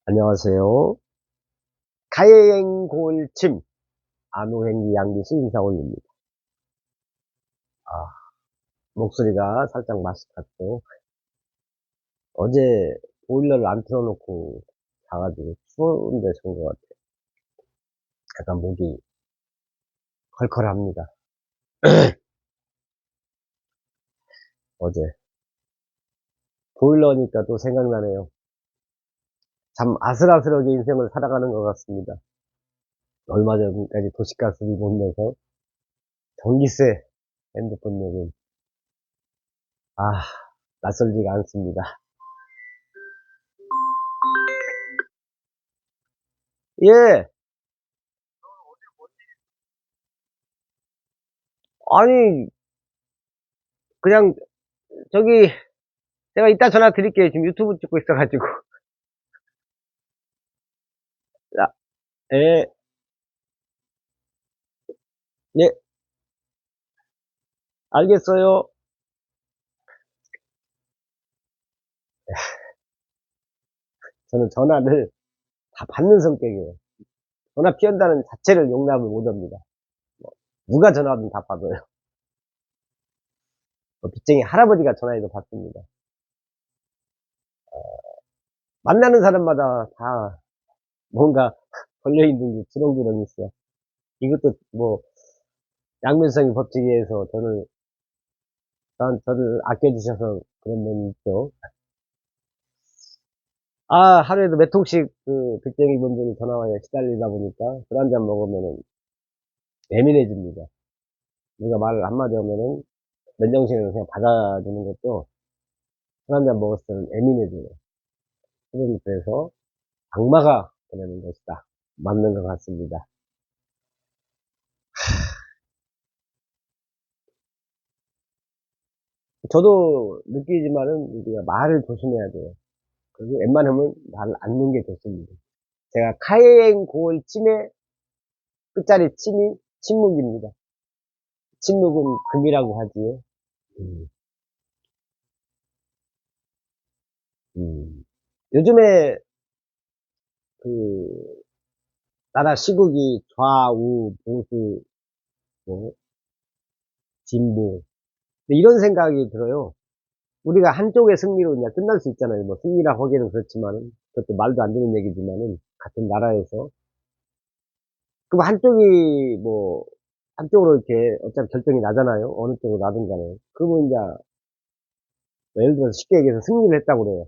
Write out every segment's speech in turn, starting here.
안녕하세요. 가해행골침, 안호행기 양기수 인사 올립니다. 아, 목소리가 살짝 마스카고, 어제 보일러를 안 틀어놓고 자가지고 추운데 잔 것 같아요. 약간 목이 컬컬합니다. 어제 보일러니까 또 생각나네요. 참 아슬아슬하게 인생을 살아가는 것 같습니다. 얼마 전까지 도시가스비 못 내서 전기세, 핸드폰 요금, 아, 낯설지가 않습니다. 예, 아니, 그냥 저기 제가 이따 전화 드릴게요. 지금 유튜브 찍고 있어가지고. 자, 예, 예, 알겠어요. 저는 전화를 다 받는 성격이에요. 전화 피한다는 자체를 용납을 못 합니다. 누가 전화하든 다 받아요. 빚쟁이 할아버지가 전화해도 받습니다. 만나는 사람마다 다 뭔가 걸려있는 게 주렁주렁 있어. 이것도 뭐, 양면성의 법칙에 의해서 저를 아껴주셔서 그런 면이 있죠. 아, 하루에도 몇 통씩 빚쟁이 분들이 전화와에 시달리다 보니까 술 한 잔 먹으면은 예민해집니다. 누가 말 한마디 하면은 맨정신으로 그냥 받아주는 것도 술 한 잔 먹었을 때는 예민해져요. 그래서 악마가 보내는 것이다. 맞는 것 같습니다. 저도 느끼지만은 우리가 말을 조심해야 돼요. 그리고 웬만하면 말을 않는 게 좋습니다. 제가 카이엔 고을 침의 끝자리 침이 침묵입니다. 침묵은 금이라고 하지요. 음, 요즘에 그 나라 시국이 좌우 보수 뭐 진보 이런 생각이 들어요. 우리가 한쪽의 승리로 그냥 끝날 수 있잖아요. 뭐 승리라 하기는 그렇지만은 그것도 말도 안 되는 얘기지만은 같은 나라에서 그럼 한쪽이 뭐 한쪽으로 이렇게 어차피 결정이 나잖아요. 어느 쪽으로 나든 간에. 그러면 이제 뭐 예를 들어서 쉽게 얘기해서 승리를 했다고 그래요.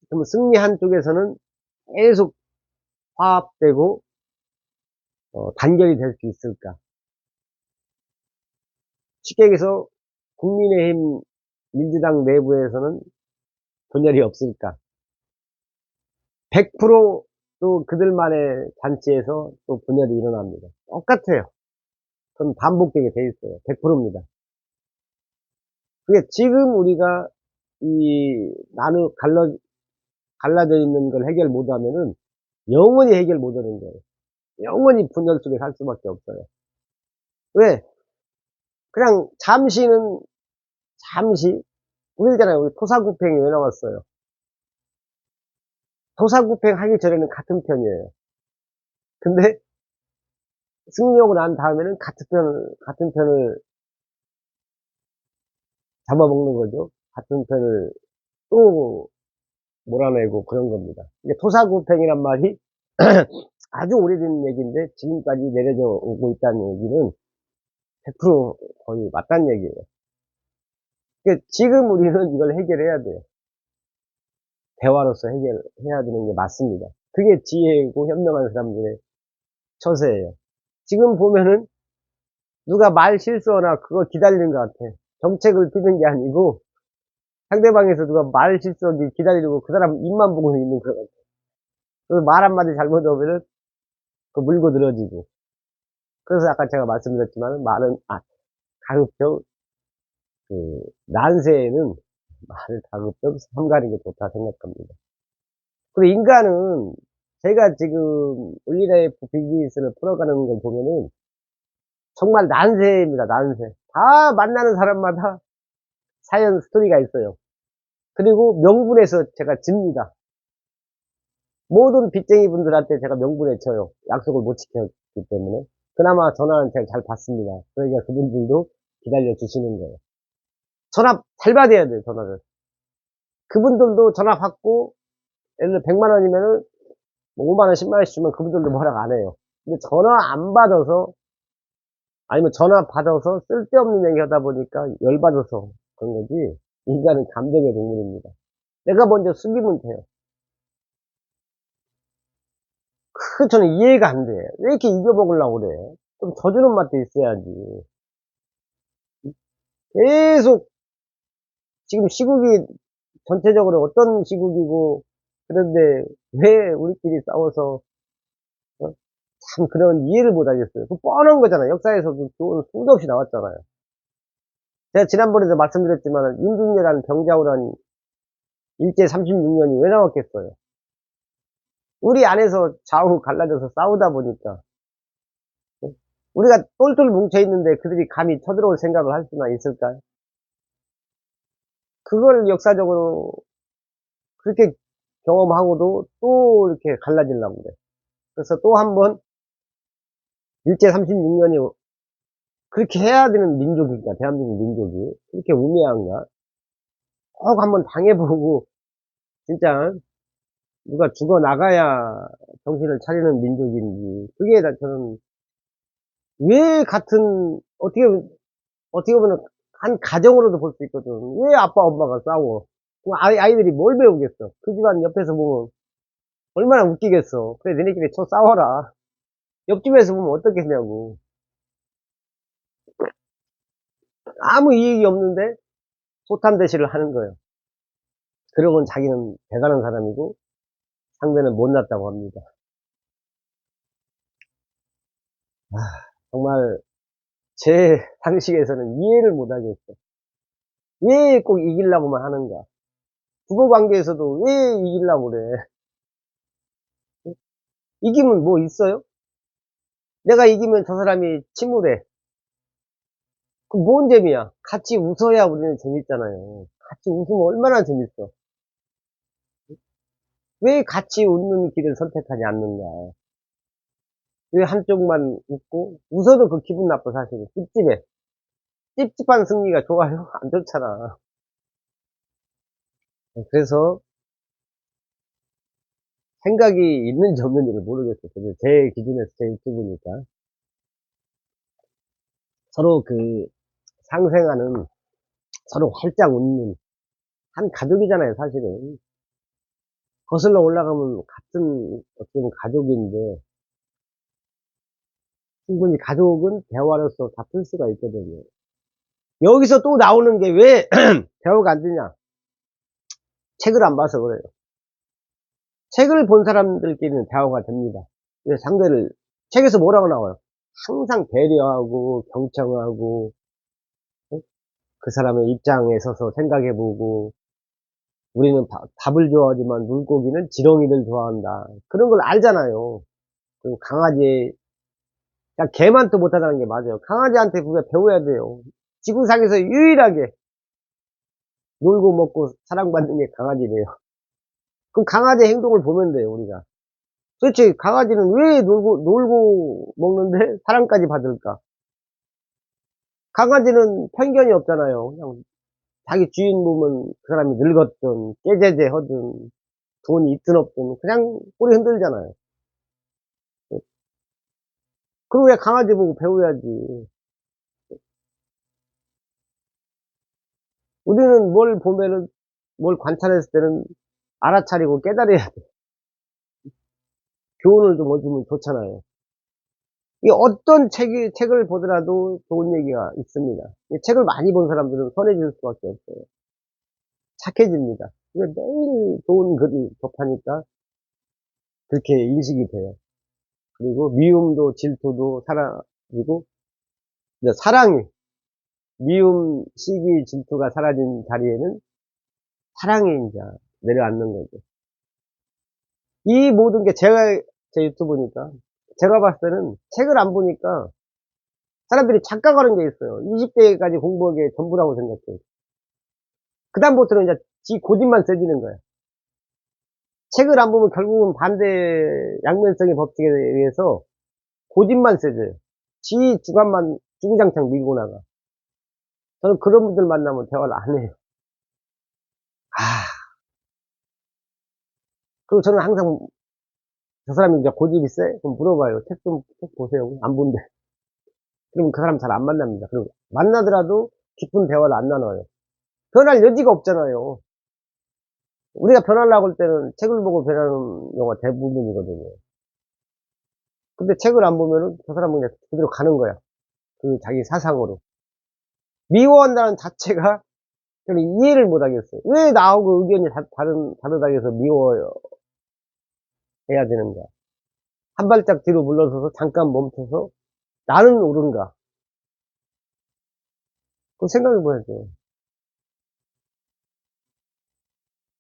그러면 승리한 쪽에서는 계속 화합되고 단결이 될 수 있을까? 쉽게 얘기해서 국민의힘 민주당 내부에서는 분열이 없을까? 100%또 그들만의 잔치에서 또 분열이 일어납니다. 똑같아요. 그건 반복되게 돼 있어요. 100%입니다. 그게 지금 우리가 갈라져 있는 걸 해결 못하면은 영원히 해결 못하는 거예요. 영원히 분열 속에 살 수밖에 없어요. 왜? 그냥 잠시 우리잖아요. 우리 토사구팽이 왜 나왔어요? 토사구팽 하기 전에는 같은 편이에요. 근데 승리하고 난 다음에는 같은 편을 잡아먹는 거죠. 같은 편을 또 몰아내고 그런 겁니다. 이게 토사구팽이란 말이 아주 오래된 얘기인데 지금까지 내려져 오고 있다는 얘기는 100% 거의 맞다는 얘기예요. 그러니까 지금 우리는 이걸 해결해야 돼요. 대화로서 해결해야 되는 게 맞습니다. 그게 지혜고 현명한 사람들의 처세예요. 지금 보면은 누가 말 실수하나 그거 기다리는 것 같아. 정책을 피는 게 아니고 상대방에서 누가 말 실수하기 기다리고 그 사람 입만 보고 있는 것 같아. 그래서 말 한마디 잘못하면은 그 물고 늘어지고. 그래서 아까 제가 말씀드렸지만 말은 가급적 난세에는 말을 가급적 삼가는 게 좋다 생각합니다. 그리고 인간은 제가 지금 올리라이프 비즈니스를 풀어가는 걸 보면은 정말 난세입니다. 난세. 다 만나는 사람마다 사연 스토리가 있어요. 그리고 명분에서 제가 집니다. 모든 빚쟁이 분들한테 제가 명분에 쳐요. 약속을 못 지켰기 때문에. 그나마 전화는 제가 잘 받습니다. 그러니까 그분들도 기다려 주시는 거예요. 전화 잘 받아야 돼요, 전화를. 그분들도 전화 받고, 예를 들어 100만 원이면은, 뭐 5만 원, 10만 원씩 주면 그분들도 뭐라고 안 해요. 근데 전화 안 받아서, 아니면 전화 받아서 쓸데없는 얘기 하다 보니까 열받아서 그런 거지, 인간은 감정의 동물입니다. 내가 먼저 숙이면 돼요. 그 저는 이해가 안 돼. 왜 이렇게 이겨먹으려고 그래? 좀 져주는 맛도 있어야지. 계속 지금 시국이 전체적으로 어떤 시국이고, 그런데 왜 우리끼리 싸워서, 어? 참 그런 이해를 못 하겠어요. 그 뻔한 거잖아요. 역사에서도 또 수도 없이 나왔잖아요. 제가 지난번에도 말씀드렸지만 임진왜란 병자호란 일제 36년이 왜 나왔겠어요? 우리 안에서 좌우 갈라져서 싸우다 보니까, 어? 우리가 똘똘 뭉쳐있는데 그들이 감히 쳐들어올 생각을 할 수나 있을까요? 그걸 역사적으로 그렇게 경험하고도 또 이렇게 갈라지려고 그래. 그래서 또 한 번 일제 36년이 그렇게 해야 되는 민족인가, 대한민국 민족이. 그렇게 우매한가? 꼭 한번 당해보고, 진짜, 누가 죽어나가야 정신을 차리는 민족인지. 그게 다 저는, 왜 같은, 어떻게 보면, 한 가정으로도 볼 수 있거든. 왜 아빠, 엄마가 싸워? 그럼 아이들이 뭘 배우겠어? 그 집안 옆에서 보면, 얼마나 웃기겠어. 그래, 너네끼리 쳐 싸워라. 옆집에서 보면 어떻겠냐고. 아무 이익이 없는데, 소탐대시를 하는 거예요. 그러면 자기는 대단한 사람이고, 상대는 못났다고 합니다. 아, 정말 제 상식에서는 이해를 못하겠어. 왜 꼭 이기려고만 하는가? 부부관계에서도 왜 이기려고 그래? 이기면 뭐 있어요? 내가 이기면 저 사람이 침울해. 그 뭔 재미야? 같이 웃어야 우리는 재밌잖아요. 같이 웃으면 얼마나 재밌어. 왜 같이 웃는 길을 선택하지 않는가? 왜 한쪽만 웃고? 웃어도 그 기분 나빠, 사실은. 찝찝해. 찝찝한 승리가 좋아요? 안 좋잖아. 그래서 생각이 있는지 없는지를 모르겠어요. 근데 제 기준에서 제 유튜브니까. 서로 상생하는, 서로 활짝 웃는, 한 가족이잖아요, 사실은. 거슬러 올라가면 같은, 어떻게 보면 가족인데, 충분히 가족은 대화로서 다 풀 수가 있거든요. 여기서 또 나오는 게 왜 대화가 안 되냐? 책을 안 봐서 그래요. 책을 본 사람들끼리는 대화가 됩니다. 근데 책에서 뭐라고 나와요? 항상 배려하고, 경청하고, 그 사람의 입장에 서서 생각해보고, 우리는 밥을 좋아하지만 물고기는 지렁이를 좋아한다. 그런 걸 알잖아요. 그리고 그러니까 개만 또 못하다는 게 맞아요. 강아지한테 우리가 배워야 돼요. 지구상에서 유일하게 놀고 먹고 사랑받는 게 강아지래요. 그럼 강아지 행동을 보면 돼요, 우리가. 도대체 강아지는 왜 놀고 먹는데 사랑까지 받을까? 강아지는 편견이 없잖아요. 그냥 자기 주인 보면 그 사람이 늙었든, 깨제제 하든, 돈이 있든 없든, 그냥 꼬리 흔들잖아요. 그럼 왜 강아지 보고 배워야지. 우리는 뭘 보면은, 뭘 관찰했을 때는 알아차리고 깨달아야 돼. 교훈을 좀 얻으면 좋잖아요. 이 어떤 책을 보더라도 좋은 얘기가 있습니다. 이 책을 많이 본 사람들은 선해질 수밖에 없어요. 착해집니다. 이게 매일 좋은 글을 접하니까 그렇게 인식이 돼요. 그리고 미움도 질투도 사라지고, 이제 미움, 시기, 질투가 사라진 자리에는 사랑이 이제 내려앉는 거죠. 이 모든 게 제 유튜브니까, 제가 봤을 때는 책을 안 보니까 사람들이 착각하는 게 있어요. 20대까지 공부한 게 전부라고 생각해요. 그다음부터는 이제 지 고집만 세지는 거예요. 책을 안 보면 결국은 반대 양면성의 법칙에 의해서 고집만 세져요. 지 주관만 주구장창 밀고 나가. 저는 그런 분들 만나면 대화를 안 해요. 아, 그리고 저는 항상 저 사람이 이제 고집이 세? 그럼 물어봐요. 책 보세요. 안 본대. 그럼 그 사람 잘 안 만납니다. 그리고 만나더라도 깊은 대화를 안 나눠요. 변할 여지가 없잖아요. 우리가 변하려고 할 때는 책을 보고 변하는 경우가 대부분이거든요. 근데 책을 안 보면은 저 사람은 그냥 그대로 가는 거야. 그 자기 사상으로. 미워한다는 자체가 저는 이해를 못 하겠어요. 왜 나하고 의견이 다르다고 해서 미워해야 되는가? 한 발짝 뒤로 물러서서 잠깐 멈춰서 나는 옳은가? 그 생각해 봐야죠.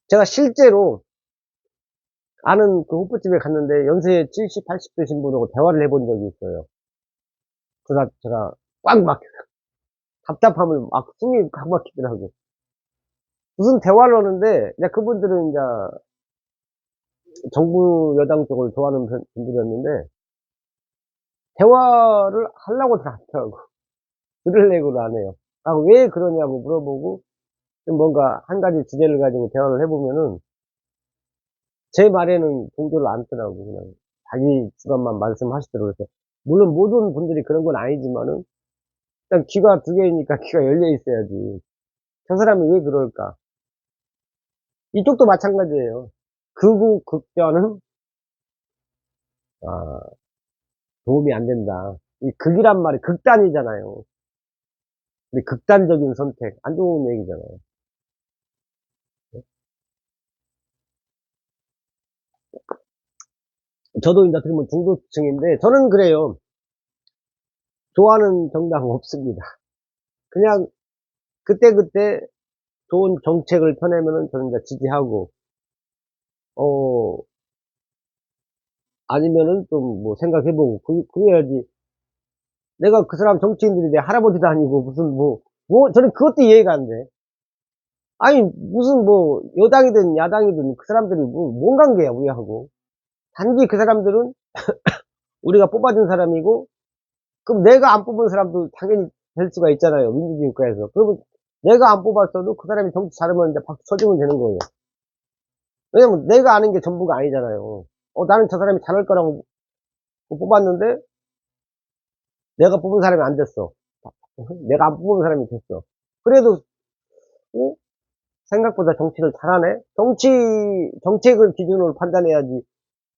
제가 실제로 아는 그 호프집에 갔는데 연세 70, 80 되신 분하고 대화를 해본 적이 있어요. 그러다 제가 꽉 막혀. 답답함을 막 숨이 꽉 막히더라고. 무슨 대화를 하는데, 이제 그분들은 이제 정부 여당 쪽을 좋아하는 분들이었는데, 대화를 하려고 들어갔더라고. 들으려고 안 해요. 아, 왜 그러냐고 물어보고, 좀 뭔가 한 가지 주제를 가지고 대화를 해보면은, 제 말에는 동조를 안 하더라고. 그냥 자기 주관만 말씀하시더라고요. 그래서 물론 모든 분들이 그런 건 아니지만은, 일단 귀가 두 개이니까 귀가 열려 있어야지. 저 사람이 왜 그럴까? 이쪽도 마찬가지예요. 극우, 극좌는, 아, 도움이 안 된다. 이 극이란 말이 극단이잖아요. 근데 극단적인 선택, 안 좋은 얘기잖아요. 저도 이제 어떻게 보면 중도층인데, 저는 그래요. 좋아하는 정당은 없습니다. 그냥, 그때그때 좋은 정책을 펴내면은 저는 이제 지지하고, 어, 아니면은 좀 뭐 생각해보고, 그래야지. 내가 그 사람 정치인들이 내 할아버지도 아니고, 무슨 저는 그것도 이해가 안 돼. 아니, 무슨 여당이든 야당이든 그 사람들이 뭔 관계야, 우리하고. 단지 그 사람들은 우리가 뽑아준 사람이고, 그럼 내가 안 뽑은 사람도 당연히 될 수가 있잖아요. 민주주의 국가에서. 그러면 내가 안 뽑았어도 그 사람이 정치 잘하면 이제 박수 쳐주면 되는 거예요. 왜냐면 내가 아는 게 전부가 아니잖아요. 나는 저 사람이 잘할 거라고 뽑았는데 내가 뽑은 사람이 안 됐어. 내가 안 뽑은 사람이 됐어. 그래도 어? 생각보다 정치를 잘하네? 정책을 기준으로 판단해야지.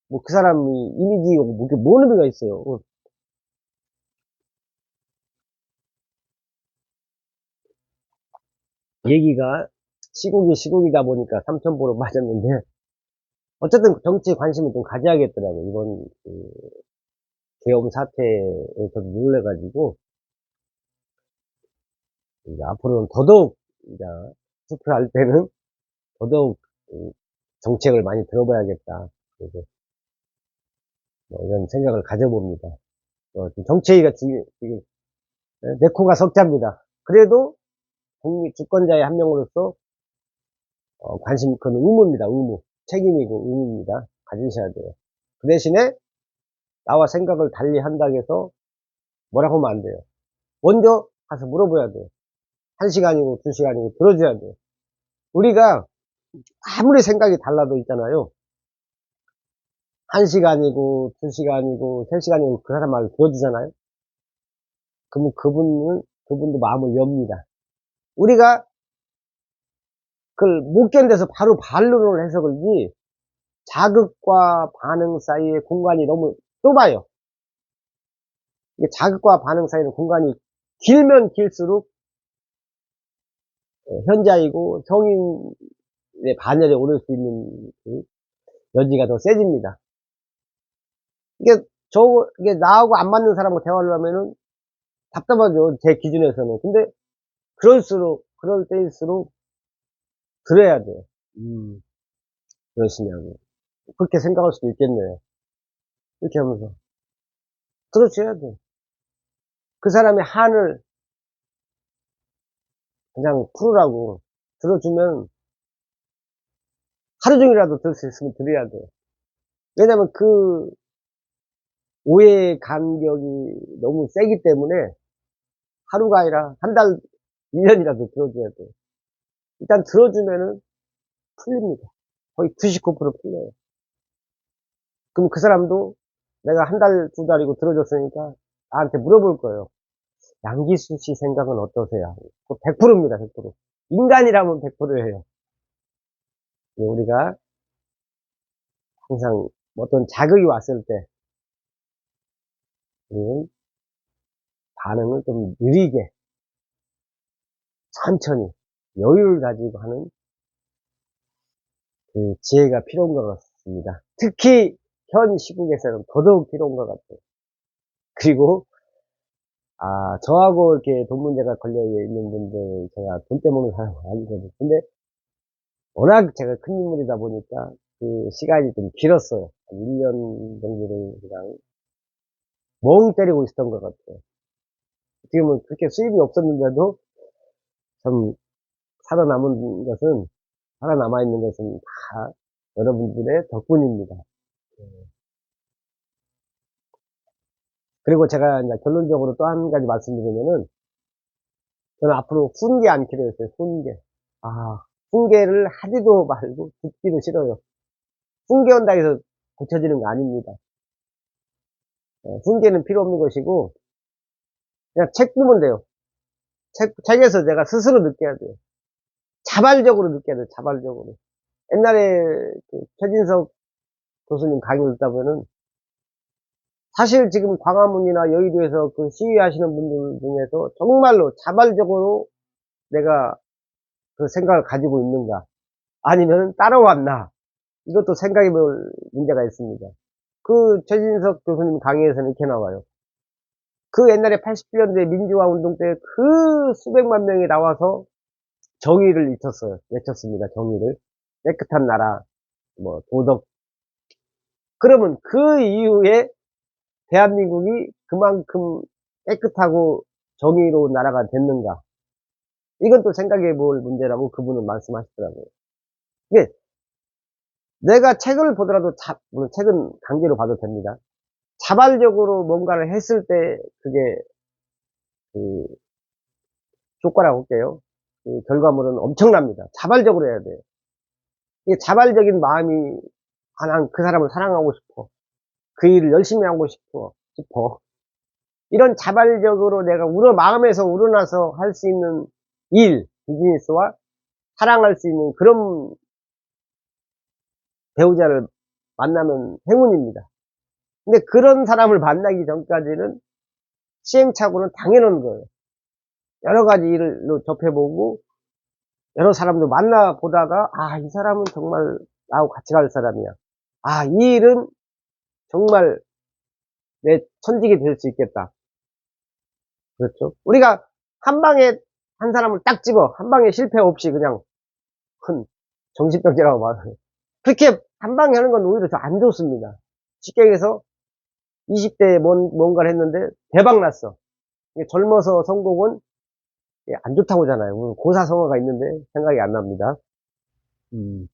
그 사람이 이미지고 뭔 의미가 있어요. 얘기가 시국이다 보니까 삼천포로 빠졌는데 어쨌든 정치에 관심을 좀 가져야겠더라고요. 이번 계엄 사태에 좀 놀래가지고 이제 앞으로는 더더욱 이제 투표할 때는 더더욱 정책을 많이 들어봐야겠다. 그래서 이런 생각을 가져봅니다. 정치가 지금 내 코가 석자입니다. 그래도 국민 주권자의 한 명으로서 관심, 그건 의무입니다. 의무. 책임이고 의무입니다. 가지셔야 돼요. 그 대신에 나와 생각을 달리 한다고 해서 뭐라고 하면 안 돼요. 먼저 가서 물어봐야 돼요. 1시간이고 2시간이고 들어줘야 돼요. 우리가 아무리 생각이 달라도 있잖아요. 1시간이고 2시간이고 3시간이고 그 사람 말을 들어주잖아요. 그러면 그분도 마음을 엽니다. 우리가 그걸 못 견뎌서 바로 반론을 해서 그런지 자극과 반응 사이의 공간이 너무 좁아요. 이게 자극과 반응 사이의 공간이 길면 길수록 현자이고 성인의 반열에 오를 수 있는 그 여지가 더 세집니다. 이게 이게 나하고 안 맞는 사람과 대화를 하면은 답답하죠. 제 기준에서는. 근데 그럴 때일수록 들어야 돼요. 그러시냐고. 그렇게 생각할 수도 있겠네요. 이렇게 하면서. 들어줘야 돼. 그 사람의 한을 그냥 풀으라고. 들어주면 하루 종일이라도 들을 수 있으면 들어야 돼요. 왜냐면 그 오해의 간격이 너무 세기 때문에 하루가 아니라 한 달, 1년이라도 들어줘야 돼요. 일단 들어주면은 풀립니다. 거의 99% 풀려요. 그럼 그 사람도 내가 한 달, 두 달이고 들어줬으니까 나한테 물어볼 거예요. 양기수 씨 생각은 어떠세요? 100%입니다, 100%. 인간이라면 100%예요. 우리가 항상 어떤 자극이 왔을 때, 우리는 반응을 좀 느리게, 천천히, 여유를 가지고 하는 그 지혜가 필요한 것 같습니다. 특히 현 시국에서는 더더욱 필요한 것 같아요. 그리고, 저하고 이렇게 돈 문제가 걸려 있는 분들, 제가 돈 때문에 사람 아니거든요. 근데 워낙 제가 큰 인물이다 보니까 그 시간이 좀 길었어요. 한 1년 정도를 그냥 멍 때리고 있었던 것 같아요. 어떻게 보면 그렇게 수입이 없었는데도 참 살아남은 것은, 살아남아 있는 것은 다 여러분들의 덕분입니다. 그리고 제가 이제 결론적으로 또 한 가지 말씀드리면은, 저는 앞으로 훈계 않기로 했어요. 훈계. 훈계를 하지도 말고 듣기도 싫어요. 훈계 온다 해서 고쳐지는 거 아닙니다. 훈계는 필요 없는 것이고, 그냥 책 보면 돼요. 책에서 내가 스스로 느껴야 돼요. 자발적으로 느껴야 돼요. 자발적으로. 옛날에 그 최진석 교수님 강의를 듣다 보면은, 사실 지금 광화문이나 여의도에서 그 시위하시는 분들 중에서 정말로 자발적으로 내가 그 생각을 가지고 있는가, 아니면 따라왔나, 이것도 생각해 볼 문제가 있습니다. 그 최진석 교수님 강의에서는 이렇게 나와요. 그 옛날에 80년대 민주화 운동 때 그 수백만 명이 나와서 정의를 외쳤습니다. 정의를. 깨끗한 나라, 뭐 도덕. 그러면 그 이후에 대한민국이 그만큼 깨끗하고 정의로운 나라가 됐는가? 이건 또 생각해 볼 문제라고 그분은 말씀하시더라고요. 이게 내가 책을 보더라도 물론 책은 강제로 봐도 됩니다. 자발적으로 뭔가를 했을 때 그게 그 효과라고 할게요. 그 결과물은 엄청납니다. 자발적으로 해야 돼요. 이게 자발적인 마음이, 난 그 사람을 사랑하고 싶어. 그 일을 열심히 하고 싶어. 이런 자발적으로 내가 마음에서 우러나서 할 수 있는 일, 비즈니스와 사랑할 수 있는 그런 배우자를 만나면 행운입니다. 근데 그런 사람을 만나기 전까지는 시행착오는 당연한 거예요. 여러 가지 일로 접해보고, 여러 사람도 만나보다가, 이 사람은 정말 나하고 같이 갈 사람이야. 이 일은 정말 내 천직이 될 수 있겠다. 그렇죠? 우리가 한 방에 한 사람을 딱 집어, 한 방에 실패 없이 그냥 큰 정신병자라고 말해요. 그렇게 한 방에 하는 건 오히려 더 안 좋습니다. 쉽게 얘기해서 20대에 뭔가를 했는데 대박 났어. 젊어서 성공은 안 좋다고 하잖아요. 고사성어가 있는데 생각이 안 납니다. 음.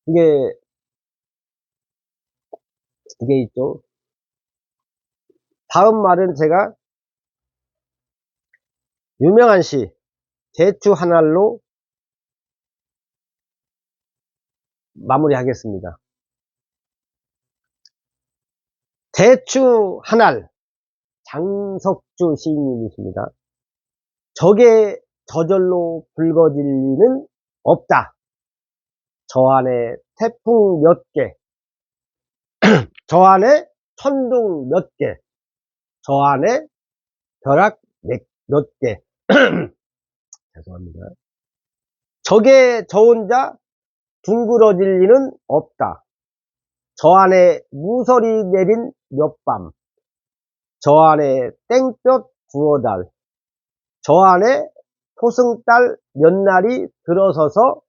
이게 있죠. 다음 말은 제가 유명한 시, 대추 한 알로 마무리하겠습니다. 대추 한 알, 장석주 시인님이십니다. 적의 저절로 붉어질 리는 없다. 저 안에 태풍 몇 개, 저 안에 천둥 몇 개, 저 안에 벼락 몇 개. 죄송합니다. 적의 저 혼자 둥그러질 리는 없다. 저 안에 무설이 내린 몇 밤, 저 안에 땡볕 두어 달, 저 안에 토승달 몇 날이 들어서서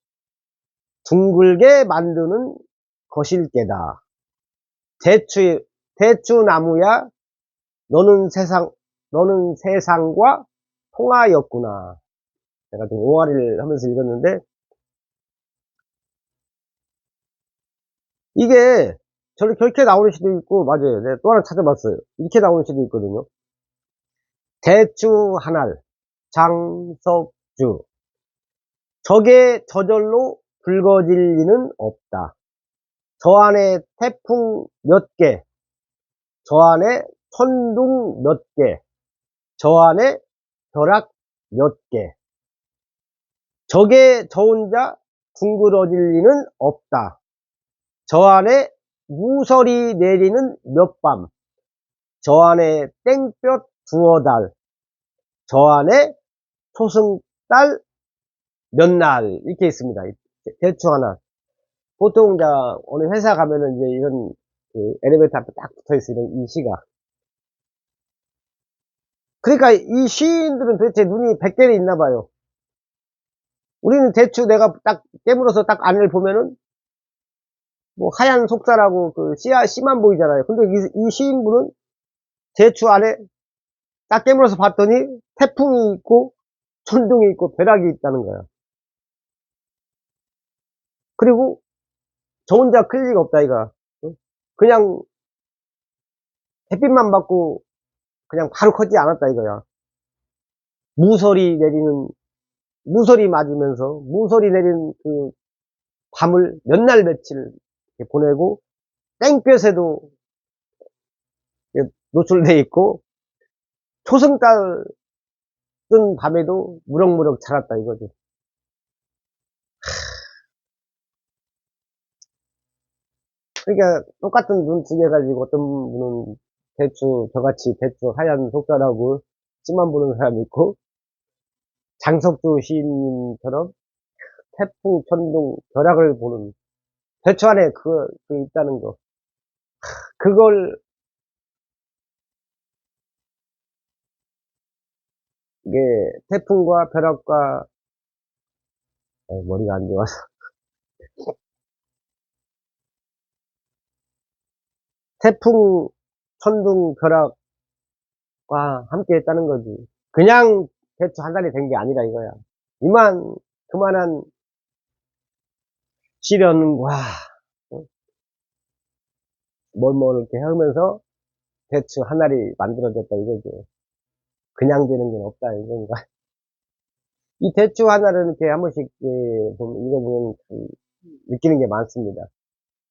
둥글게 만드는 것일 게다. 대추나무야, 너는 세상과 통하였구나. 제가 좀 옹알이를 하면서 읽었는데, 이게 저렇게 나오는 시도 있고, 맞아요. 내가 또 하나 찾아봤어요. 이렇게 나오는 시도 있거든요. 대추 한알, 장석주. 적의 저절로 붉어질 리는 없다. 저 안에 태풍 몇 개, 저 안에 천둥 몇 개, 저 안에 벼락 몇 개. 적의 저 혼자 둥그러질 리는 없다. 저 안에 무설이 내리는 몇 밤, 저 안에 땡볕 두어 달, 저 안에 초승달 몇 날, 이렇게 있습니다. 대충 하나. 보통, 이제, 어느 회사 가면은 이제 이런, 그 엘리베이터 앞에 딱 붙어 있으면 이 시가. 그러니까 이 시인들은 도대체 눈이 100개는 있나 봐요. 우리는 대충 내가 딱 깨물어서 딱 안을 보면은, 뭐, 하얀 속살하고 그 씨만 보이잖아요. 근데 이 시인분은 대추 안에 딱 깨물어서 봤더니 태풍이 있고, 천둥이 있고, 벼락이 있다는 거야. 그리고 저 혼자 클 리가 없다, 이거. 응? 그냥 햇빛만 받고 그냥 바로 커지지 않았다, 이거야. 무설이 내리는, 무설이 맞으면서, 무설이 내린 그 밤을 몇 날 며칠 이렇게 보내고, 땡볕에도 노출돼 있고, 초승달 뜬 밤에도 무럭무럭 자랐다, 이거지. 그러니까 똑같은 눈 두 개 가지고 어떤 분은 대추, 저같이 대추 하얀 속살하고 씨만 보는 사람이 있고, 장석주 시인님처럼 태풍, 천둥, 벼락을 보는, 대추 안에 그 있다는 거. 그걸, 이게 태풍과 벼락과, 머리가 안 좋아서. 태풍, 천둥, 벼락과 함께 했다는 거지. 그냥 대추 한 달이 된 게 아니라 이거야. 그만한 시련과, 어? 뭘 이렇게 하면서 대추 한 알이 만들어졌다 이거죠. 그냥 되는 건 없다 이건가. 이 대추 한 알은 이렇게 한 번씩, 읽어보면 느끼는 게 많습니다.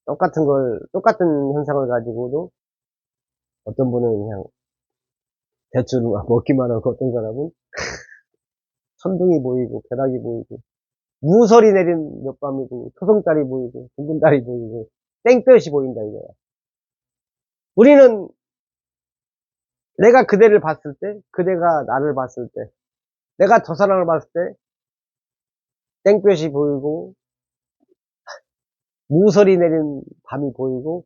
똑같은 현상을 가지고도 어떤 분은 그냥 대추를 먹기만 하고 어떤 사람은 천둥이 보이고 벼락이 보이고 무설이 내린 몇 밤이고 초승달이 보이고 붉은 달이 보이고 땡볕이 보인다 이거야. 우리는 내가 그대를 봤을 때, 그대가 나를 봤을 때, 내가 저 사람을 봤을 때 땡볕이 보이고 무설이 내린 밤이 보이고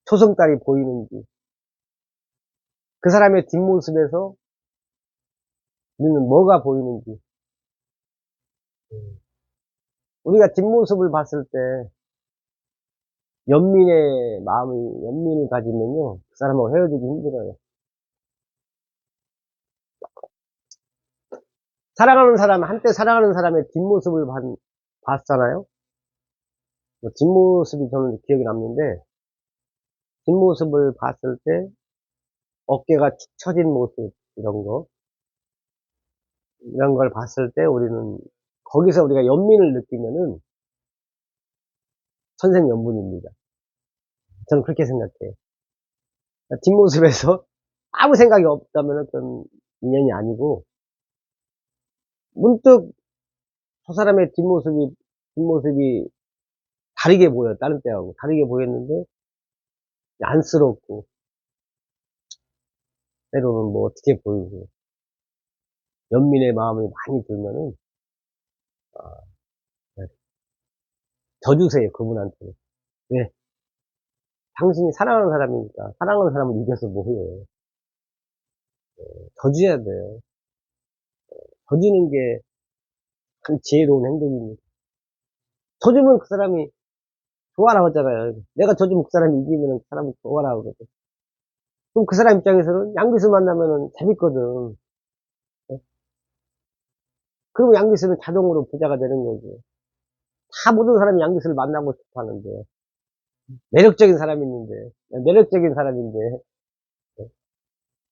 초승달이 보이는지, 그 사람의 뒷모습에서 우리는 뭐가 보이는지, 우리가 뒷모습을 봤을 때 연민을 가지면요 그 사람하고 헤어지기 힘들어요. 한때 사랑하는 사람의 뒷모습을 봤잖아요. 뭐 뒷모습이 저는 기억이 남는데, 뒷모습을 봤을 때 어깨가 축 처진 모습, 이런 걸 봤을 때 우리는, 거기서 우리가 연민을 느끼면은 천생연분입니다. 저는 그렇게 생각해요. 뒷모습에서 아무 생각이 없다면 그건 인연이 아니고, 문득 저 사람의 뒷모습이 다르게 보여, 다른 때하고. 다르게 보였는데, 안쓰럽고, 때로는 뭐 어떻게 보이고, 연민의 마음이 많이 들면은, 네, 더 주세요, 그분한테. 왜? 당신이 사랑하는 사람이니까. 사랑하는 사람을 이겨서 뭐 해요. 더 줘야 돼요. 더 주는 게 참 지혜로운 행동입니다. 더 주면 그 사람이 좋아라 하잖아요. 내가 저 주면 그 사람이 이기면 그 사람이 좋아라 하거든. 그럼 그 사람 입장에서는 양비수 만나면은 재밌거든. 그러면 양기수는 자동으로 부자가 되는 거죠. 다 모든 사람이 양기수를 만나고 싶어 하는데, 매력적인 사람인데,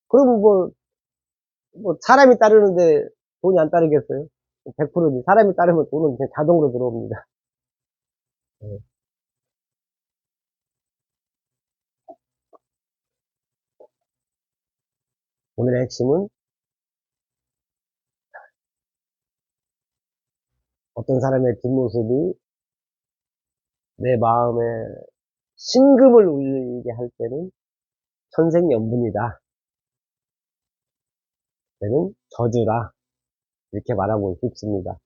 그러면 사람이 따르는데 돈이 안 따르겠어요? 100%지. 사람이 따르면 돈은 그냥 자동으로 들어옵니다. 예. 오늘의 핵심은 어떤 사람의 뒷모습이 내 마음에 신금을 울리게 할 때는 천생연분이다. 때는 저주라. 이렇게 말하고 싶습니다.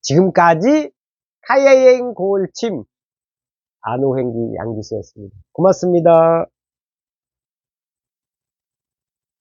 지금까지 카이행 고울침 안호행기 양기수였습니다. 고맙습니다.